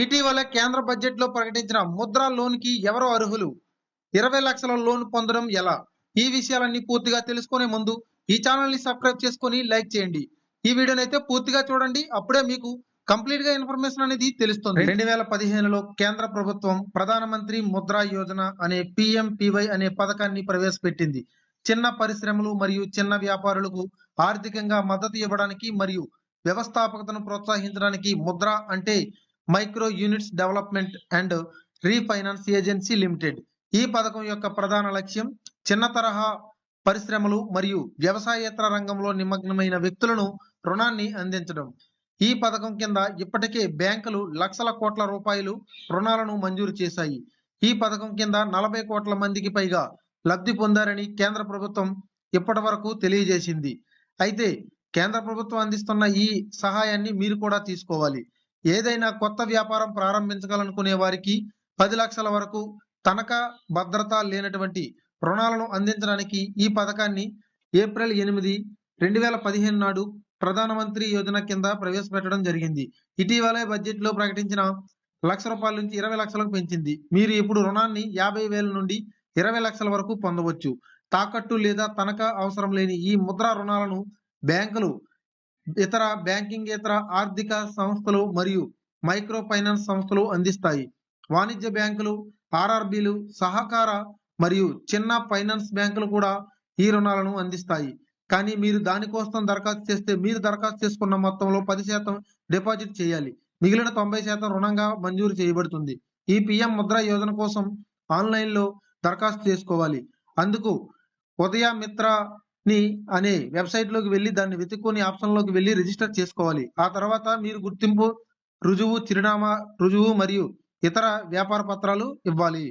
ఇటీవల కేంద్ర బడ్జెట్ లో ప్రకటించిన ముద్రా లోన్ కి ఎవరు అర్హులు? 20 లక్షల లోన్ పొందడం ఎలా? ఈ విషయాలన్నీ పూర్తిగా తెలుసుకునే ముందు ఈ ఛానల్ ని సబ్స్క్రైబ్ చేసుకొని లైక్ చేయండి. ఈ వీడియోని అయితే పూర్తిగా చూడండి, అప్పుడే మీకు కంప్లీట్ గా ఇన్ఫర్మేషన్ అనేది తెలుస్తుంది. 2015లో కేంద్ర ప్రభుత్వం ప్రధానమంత్రి ముద్రా యోజన అనే పిఎంపివై అనే పథకాన్ని ప్రవేశపెట్టింది. చిన్న పరిశ్రమలు మరియు చిన్న వ్యాపారులకు ఆర్థికంగా మద్దతు ఇవ్వడానికి మరియు వ్యవస్థాపకతను ప్రోత్సహించడానికి ముద్ర అంటే micro units development and refinance agency limited. ఈ పథకం యొక్క ప్రధాన లక్ష్యం చిన్న తరహా పరిశ్రమలు మరియు వ్యవసాయేతర రంగంలో నిమగ్నమైన వ్యక్తులను రుణాన్ని అందించడం. ఈ పథకం కింద ఇప్పటికే బ్యాంకులు లక్షల కోట్ల రూపాయలు రుణాలను మంజూరు చేశాయి. ఈ పథకం కింద 40 కోట్ల మందికి పైగా లబ్ధి పొందారని కేంద్ర ప్రభుత్వం ఇప్పటి వరకు తెలియజేసింది. అయితే కేంద్ర ప్రభుత్వం అందిస్తున్న ఈ సహాయాన్ని మీరు కూడా తీసుకోవాలి. ఏదైనా కొత్త వ్యాపారం ప్రారంభించాలనుకునే వారికి 10 లక్షల వరకు తనఖా భద్రత లేనటువంటి రుణాలను అందించడానికి ఈ పథకాన్ని ఏప్రిల్ 8, 2015 నాడు ప్రధానమంత్రి యోజన కింద ప్రవేశపెట్టడం జరిగింది. ఇటీవలే బడ్జెట్ లో ప్రకటించిన ₹1,00,000 నుంచి 20 లక్షలకు పెంచింది. మీరు ఇప్పుడు రుణాన్ని 50,000 నుండి 20 లక్షల వరకు పొందవచ్చు. తాకట్టు లేదా తనఖా అవసరం లేని ఈ ముద్రా రుణాలను బ్యాంకులు, ఇతర బ్యాంకింగేతర ఆర్థిక సంస్థలు మరియు మైక్రో ఫైనాన్స్ సంస్థలు అందిస్తాయి. వాణిజ్య బ్యాంకులు, ఆర్ఆర్బీలు, సహకార మరియు చిన్న ఫైనాన్స్ బ్యాంకులు కూడా ఈ రుణాలను అందిస్తాయి. కానీ మీరు దానికోసం దరఖాస్తు చేస్తే మీరు దరఖాస్తు చేసుకున్న మొత్తంలో 10% డిపాజిట్ చేయాలి. మిగిలిన 90% రుణంగా మంజూరు చేయబడుతుంది. ఈ పిఎం ముద్రా యోజన కోసం ఆన్లైన్లో దరఖాస్తు చేసుకోవాలి. అందుకు ఉదయమిత్రని అనే వెబ్సైట్ లోకి వెళ్ళి దాన్ని వెతుక్కొని ఆప్షన్ లోకి వెళ్ళి రిజిస్టర్ చేసుకోవాలి. ఆ తర్వాత మీరు గుర్తింపు రుజువు, చిరునామా రుజువు మరియు ఇతర వ్యాపార పత్రాలు ఇవ్వాలి.